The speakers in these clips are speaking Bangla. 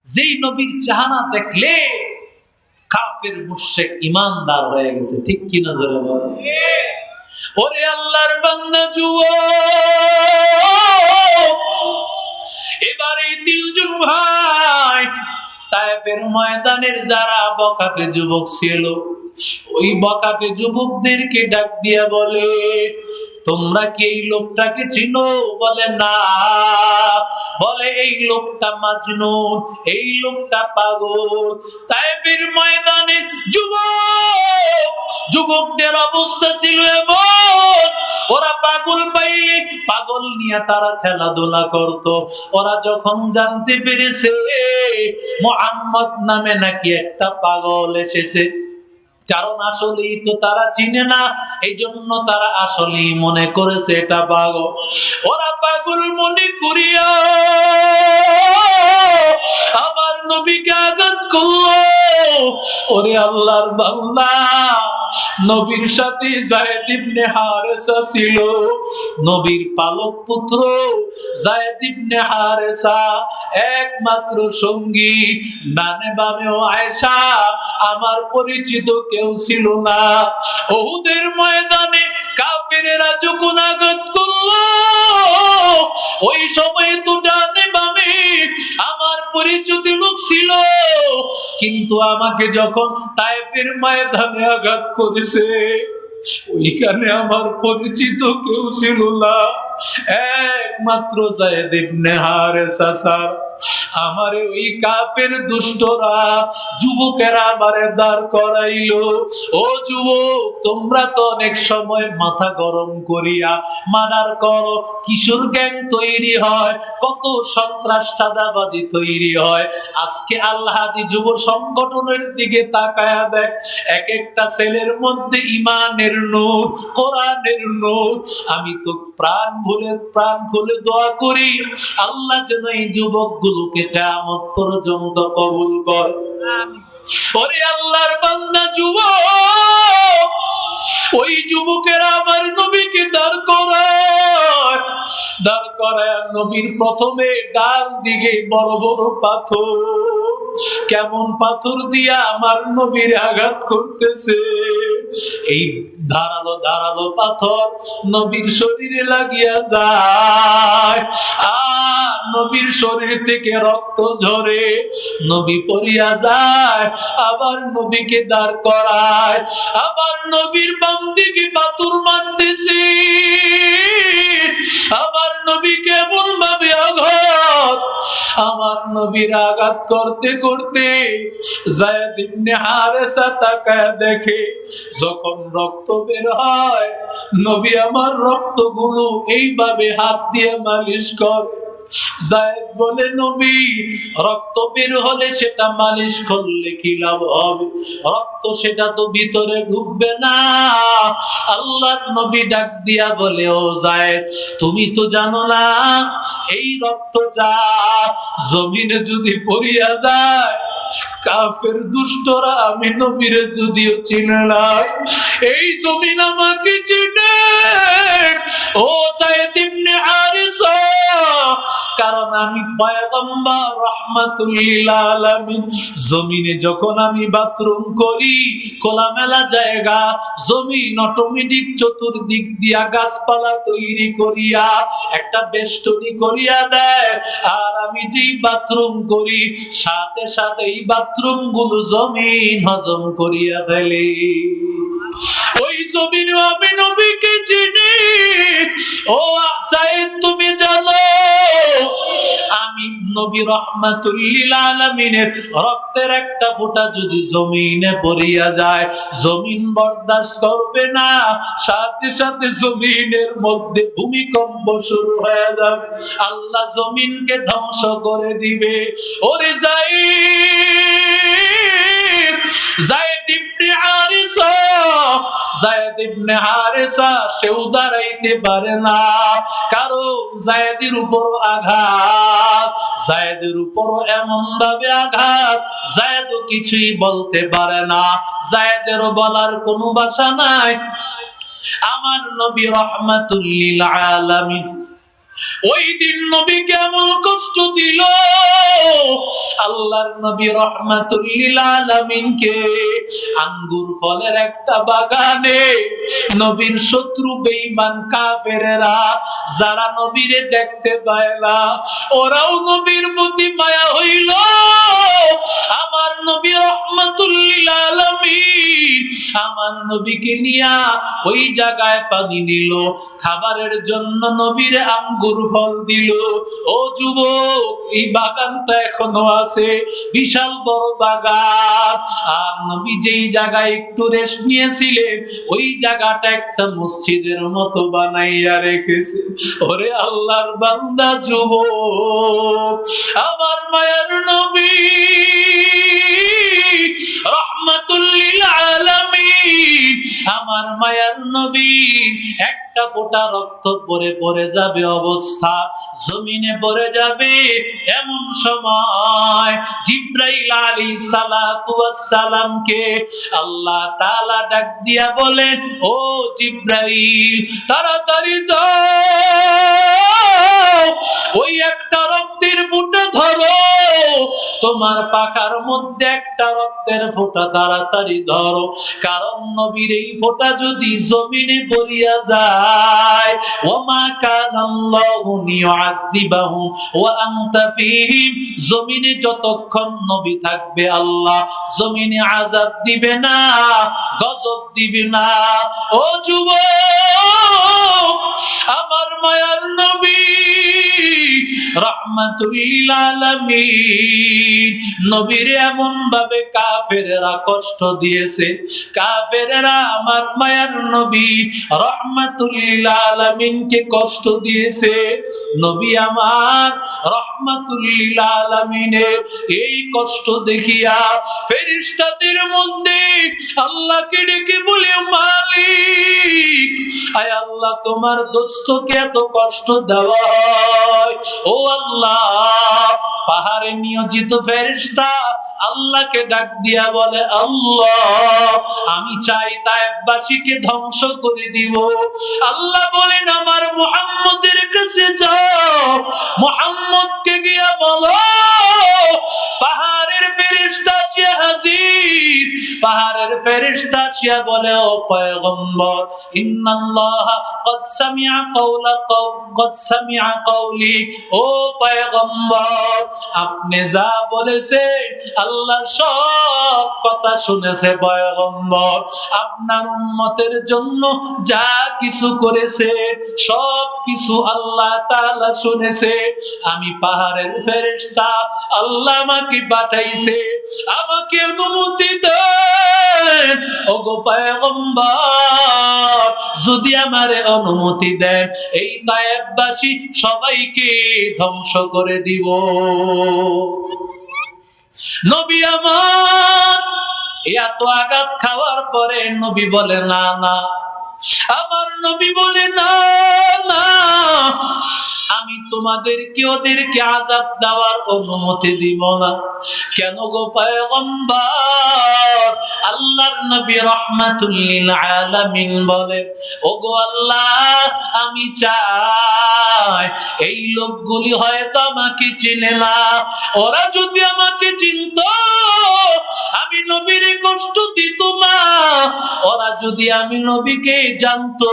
যেই নবীর চেহারা দেখলে কাফের মুশরিক ঈমানদার হয়ে গেছে। ঠিক কি না জোরে বলেন? ওরে আল্লাহর বান্দা যুবক, এবারে তিলজুল ভাই তায়েফের ময়দানের যারা বখাটে যুবক ছিল, ওই বখাটে যুবকদেরকে ডাক দিয়া বলে, তোমরা কি এই লোকটাকে চিনো? বলে না। বলে এই লোকটা মাজনুন, এই লোকটা পাগল। তায়েফের ময়দানের যুবকদের অবস্থা ছিল এমন, ওরা পাগল পাইলে পাগল নিয়ে তারা খেলাধুলা করত। ওরা যখন জানতে পেরেছে মুহাম্মদ নামে নাকি একটা পাগল এসেছে, কারণ আসলেই তো তারা চিনে না, এই জন্য তারা আসলেই মনে করেছে এটা পাগল। ওরা পাগল মনে করিয়া আমার নবীকে আঘাত করলো। ওরে আল্লাহর বান্দা, নবীর সাথে যায়েদ ইবনে হারেসা ছিল, নবীর পালক পুত্র যায়েদ ইবনে হারেসা একমাত্র সঙ্গী। ডানে বামেও আয়েশা, আমার পরিচিত কেউ ছিল না। উহুদের ময়দানে কাফেরেরা যখন আঘাত করলো, ওই সময় তো ডানে বামে আমার পরিচিত লোক ছিল, কিন্তু আমাকে যখন তায়েফের ময়দানে আঘাত করেছে, ওইখানে আমার পরিচিত কেউ ছিল না, একমাত্র যায়েদ ইবনে হারেসা ছাড়া। আমারে ওই কাফের দুষ্টরা যুবকেরা আমারে দাঁড় করাইলো। ও যুবক, তোমরা তো অনেক সময় মাথা গরম করিয়া মার্ডার করো, কিশোর গ্যাং তৈরি হয়, কত সন্ত্রাস চাঁদাবাজি তৈরি হয়। আজকে আল্লাহাদি যুব সংগঠনের দিকে তাকায়া দেখ, এক একটা ছেলের মধ্যে ঈমানের নূর, কোরআনের নূর। আমি তো প্রাণ খুলে দোয়া করি, আল্লাহ যেন এই যুবকগুলোকে কিয়ামত পর্যন্ত কবুল করে। ওরে আল্লাহর বান্দা যুবক, ওই যুবকেরা আমার নবীকে দাঁড় করায় নবীর প্রথমে ডাল দিকে বড় বড় পাথর, কেমন পাথর দিয়া আমার নবীর আঘাত করতেছে। এই ধারালো ধারালো পাথর নবীর শরীরে লাগিয়া যায়, আর নবীর শরীর থেকে রক্ত ঝরে, নবী পড়িয়া যায়। আবার নবীকে দাঁড় করায়, আবার নবীর বাম দিকে পাথর মারতেছে। আমার নবীকে এমন ভাবে আঘাত, আমার নবীর আঘাত করতে করতে যায়েদ ইবনে হারেসা তাকায় দেখে, যখন রক্ত বের হয়, নবী আমার রক্তগুলো এইভাবে হাত দিয়ে মালিশ করে। যায়েদ বলে, নবী, রক্ত বের হলে সেটা মালিশ করলে কি লাভ হবে? রক্ত সেটা তো ভিতরে ঢুকবে না। আল্লাহর নবী ডাক দিয়া বলে, ও যায়েদ, তুমি তো জানো না এই রক্ত যা জমিনে যদি পড়িয়া যায়, কাফের দুষ্টরা আমি নবীরে যদিও চিনে নাই, এই জমিন আমাকে চিনে। ও যায়েদ ইবনে হারেসা, কারণ আমি পয়গম্বর রাহমাতুল লিল আলামিন। জমিনে যখন আমি বাথরুম করি, খোলামেলা জায়গা, জমিন অটোমেটিক চতুর্দিক দিয়া গাছপালা তৈরি করিয়া একটা বেষ্টনী করিয়া দেয়, আর আমি যেই বাথরুম করি সাথে সাথে এই বাথরুম গুলো জমিন হজম করিয়া ফেলে। ওই জমিনে আমি নবীকে চিনি। ও যায়েদ, তুমি জানো আমি নবী রাহমাতুল লিল আলামিনের রক্তের একটা ফোঁটা যদি জমিনে পড়িয়া যায়, জমিন বরদাস্ত করবে না, সাথে সাথে জমিনের মধ্যে ভূমিকম্প শুরু হয়ে যাবে, আল্লাহ জমিনকে ধ্বংস করে দিবে। ওরে যায়েদ ইবনে হারেসা, যায়েদ ইবনে হারেসা সেও দাঁড়াইতে পারে না, কারণ যায়েদের উপর আঘাত, যায়েদের উপর এমন ভাবে আঘাত, যায়েদও কিছুই বলতে পারে না, যায়েদেরও বলার কোনো ভাষা নাই। আমার নবী রাহমাতুল লিল আলামিন ওই দিন নবী কেমন কষ্ট দিল, আল্লাহর নবী রাহমাতুল লিল আলামিনকে আঙ্গুর ফলের একটা বাগানে নবীর শত্রু বেঈমান কাফেরেরা যারা নবীরে দেখতে পায় না, ওরাও নবীর প্রতি মায়া হইল। আমার নবী রাহমাতুল লিল আলামিন আমার নবীকে নিয়া ওই জায়গায় পানি দিল, খাবারের জন্য নবীর আঙ্গুর ফল দিল। ও যুবক, এই বাগানটা এখনো আছে, বিশাল বড় বাগান। আর নবী যেই জায়গায় একটু রেস্ট নিয়েছিলেন ওই জায়গাটা একটা মসজিদের মতো বানাইয়া রেখেছে। ওরে আল্লাহর বান্দা যুবক, আমার মায়ের নবী রাহমাতুল লিল আলামিন আমার মায়ের নবী একটা ফোঁটা রক্ত পড়ে পড়ে যাবে অবস্থা, জমিনে পড়ে যাবে। এমন সময় জিব্রাইল আলাইহিস সালাতু ওয়াস সালামকে আল্লাহ তাআলা ডাক দিয়া বলেন, ও জিব্রাইল, তাড়াতাড়ি যাও, ওই একটা রক্তের ফোঁটা ধরো, তোমার পাখার মধ্যে একটা রক্তের ফোঁটা তাড়াতাড়ি ধরো, কারণ নবীর এই ফোঁটা যদি জমিনে পড়িয়া যায়, ওমা কানাল্লাহু লিয়ুআযিবাহুম ওয়া আনতা ফীহিম, জমিনে যতক্ষণ নবী থাকবে আল্লাহ জমিনে আযাব দিবে না, গজব দিবে না। ও যুবক, আমার মায়ার নবী রাহমাতুল লিল আলামিন নবীর এমন ভাবে কাফেররা কষ্ট দিয়েছে, কাফেররা আমার মায়ার নবী রাহমাতুল লিল আলামিনকে কষ্ট দিয়েছে। নবী আমার রাহমাতুল লিল আলামিনের এই কষ্ট দেখিয়া ফেরেশতাদের মধ্যে আল্লাহকে ডেকে বলে, মালিক, আয় আল্লাহ, তোমার দোস্তকে এত কষ্ট দেওয়া হয়। ও আল্লাহ, পাহাড়ে নিয়োজিত ফেরেশতা আল্লাহকে ডাক দিয়া বলে, আল্লাহ, আমি চাই তায়েফবাসীকে ধ্বংস করে দিব। আল্লাহ বলেন, আমার মুহাম্মদের কাছে যাও, মুহাম্মদকে গিয়া বলো পাহাড়ের ফেরেশতা আসিয়া হাজির। পাহাড়ের ফেরেশতা আসিয়া বলে, ও পয়গম্বর, ইন্নাল্লাহা قد سمع قولي, ও পয়গম্বর, আপনি যা বলেছেন আল্লাহ সব কথা শুনেছে পয়গম্বর। আপনার উম্মতের জন্য যা কিছু করেছে সব কিছু আল্লাহ তাআলা শুনেছে। আমি পাহাড়ের ফেরেশতা, আল্লাহ আমাকে পাঠাইছে, আমাকে অনুমতি দেন ওগো পয়গম্বর, যদি আমারে অনুমতি দেন এই তায়েফবাসী সবাইকে ধ্বংস করে দিব। নবী আমার এত আঘাত খাওয়ার পরে নবী বলে, না না, আমার নবী বলে, না না, আমি তোমাদেরকে ওদেরকে আযাব দেওয়ার অনুমতি দিব না। কেন গো পয়গম্বর? আল্লাহর নবী রাহমাতুল লিল আলামিন বলেন, ওগো আল্লাহ, আমি চাই এই লোকগুলি হয়তো আমাকে চিনে না, ওরা যদি আমাকে চিনতো আমি নবীরে কষ্ট দিত না, ওরা যদি আমি নবীকে জানতো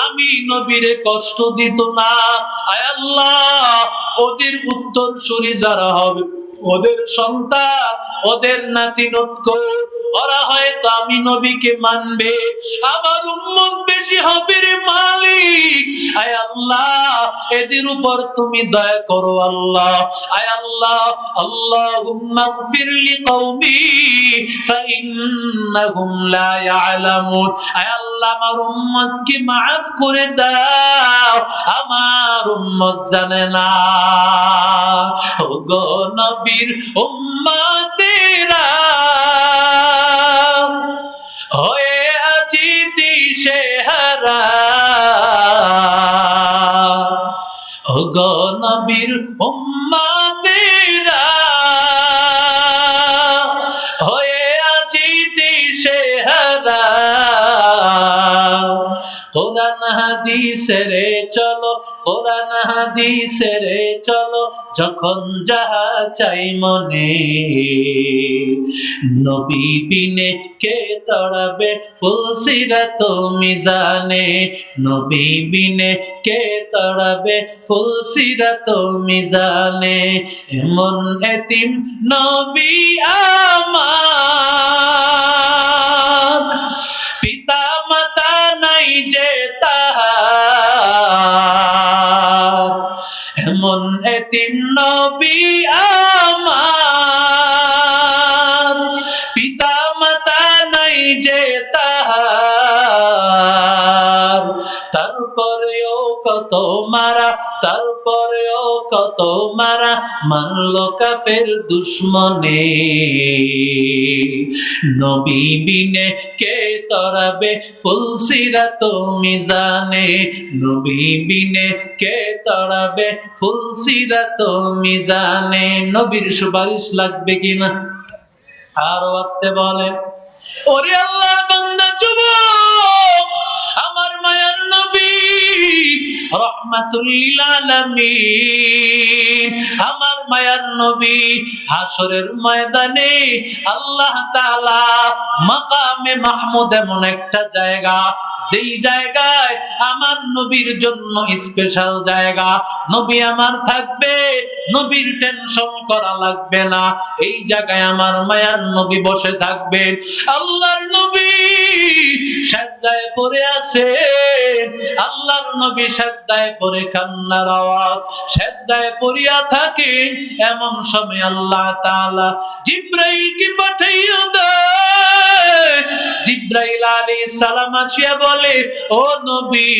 আমি নবীরে কষ্ট দিত না। আয় আল্লাহ, ওদের উত্তরসূরি যারা হবে, ওদের সন্তান, ওদের নাতি নতকো, ওরা হয়তো আমি নবীকে মানবে, আমার উম্মত বেশি হবে রে মালিক। আয় আল্লাহ, এদের উপর তুমি দয়া করো আল্লাহ। আয় আল্লাহ, আল্লাহুম্মা গফির লিকওমি ফাইন্নাহুম লা ইয়ালামুন। আয় আল্লাহ, আমার উম্মতকে মাফ করে দাও, আমার উম্মত জানে না। ওগো নবীর উম্মতেরা হয়ে আজি দিশেহারা, ওগো নবীর উম্মতেরা হয়ে আজি দিশেহারা, কোরআন হাদিসে রে চলো, কোরআন হাদিসে রে চলো, যখন যাহা চাই মনে। নবী বিনে কে তড়াবে ফুলসিরাত মিজানে, নবী বিনে কে তড়াবে ফুলসিরাত মিজানে। এমন এতিম নবী আমার, পিতা মাতা নাই যে তাহার। এমন এতিম নবী আমার, পিতা মাতা নাই যে তাহার। তারপরেও কত মারা, তারপরেও কত মারা, মারলো কাফের দুশমনে। নবী বিনে কে তড়াবে ফুলসিরাত মিজানে, নবী বিনে কে তড়াবে ফুলসিরাত মিজানে। নবীর সুপারিশ লাগবে কিনা? আরো আসতে বলে, ওরে আল্লাহর বান্দা যুবক, আমার মায়ার নবী রাহমাতুল লিল আলামিন, আমার মায়ার নবী হাসরের ময়দানে আল্লাহ তাআলা মাকামে মাহমুদ এমন একটা জায়গা, যেই জায়গায় আমার নবীর জন্য স্পেশাল জায়গা। নবী আমার থাকবে, নবীর টেনশন করা লাগবে না। এই জায়গায় আমার মায়ার নবী বসে থাকবে। আল্লাহর নবী সাজদায় পড়ে আছেন, আল্লাহর নবী সাজদায় পড়ে কান্নার আওয়াজ, সাজদায় পড়িয়া থাকেন। এমন সময় আল্লাহ তাআলা জিবরাইলকে পাঠাইয়া দেয়। জিবরাইল আলাইহিস সালাম আসিয়া বলে, ও নবী,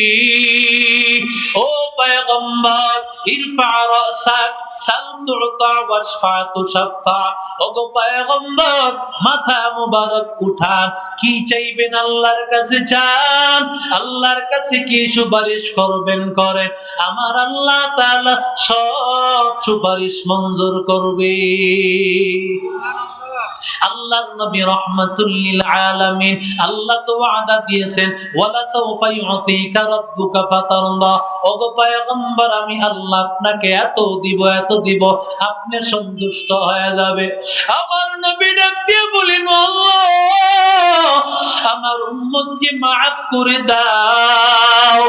ও পয়গম্বর, ইরফা রাসাক সাল তুতা ওয়াশফা তুশফা। ও গো পয়গম্বর, মাথা মুবারক উঠান, কি চাইবেন আল্লাহর কাছে চান, আল্লাহর কাছে কি সুপারিশ করবেন করেন, আমার আল্লাহ তাআলা সব সুপারিশ মঞ্জুর করবে। আল্লাহর নবী রাহমাতুল লিল আলামিন, আল্লাহ তো ওয়াদা দিয়েছেন, ওয়ালা সাউফা ইউতিকা রাব্বুকা ফাতারদা। ওগো পয়গম্বর, আমি আল্লাহ আপনাকে এত দিব, এত দিব, আপনি সন্তুষ্ট হয়ে যাবে। আমার নবী ডাক দিয়ে বলেন, আল্লাহ আমার উম্মতকে মাফ করে দাও।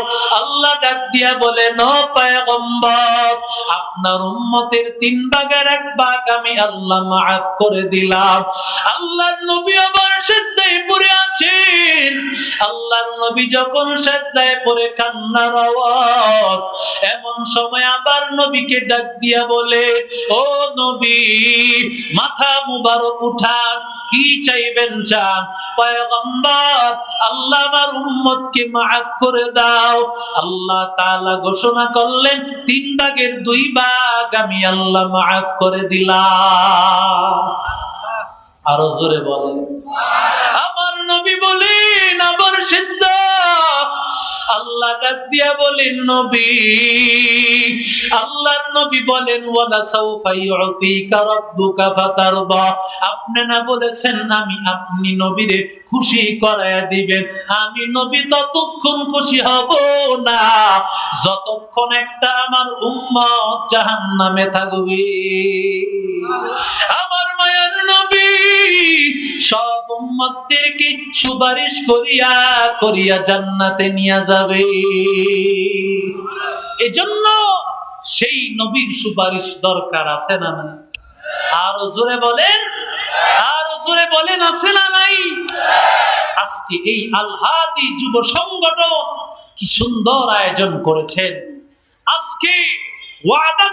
আল্লাহ ডাক দিয়া বলেন, ও পয়গম্বর, আপনার উম্মতের 3 ভাগের 1 ভাগ আমি আল্লাহ মাফ করে দিলাম। আল্লাহর নবী আবার সিজদায় পড়ে আছেন। আল্লাহর নবী যখন সিজদায় পড়ে কান্নার আওয়াজ, এমন সময় আবার নবীকে ডাক দিয়া বলে, ও নবী, মাথা মুবারক উঠান, কি চাইবেন চান। পয়গম্বর, আল্লাহ আমার উম্মতকে মাফ করে দাও। আল্লাহ তাআলা ঘোষণা করলেন, 3 ভাগের 2 ভাগ আমি আল্লাহ মাফ করে দিলাম। আরো জোরে বলেন। আমার নবী বলেন, আবার সিজদা। আল্লাহ ডাক দিয়া বলেন, নবী, আল্লাহর নবী বলেন, ওয়ালা সাউফা ইউতিকা রাব্বুকা ফাতারদা। আপনি না বলেছেন আমি আপনি নবীরে খুশি করায়া দিবেন। আমি নবী ততক্ষণ খুশি হব না যতক্ষণ একটা আমার উম্মত জাহান্নামে থাকবে। আমার মায়ের নবী সব উম্মতদেরকে সুপারিশ করিয়া করিয়া জান্নাতে নিয়ে যাবে। এজন্য সেই নবীর সুপারিশ দরকার আছে না নাই? আরো জোরে বলেন, আরো জোরে বলেন, আছে না নাই? আজকে এই আল হাদি যুব সংগঠন কি সুন্দর আয়োজন করেছেন। আজকে ওয়াদা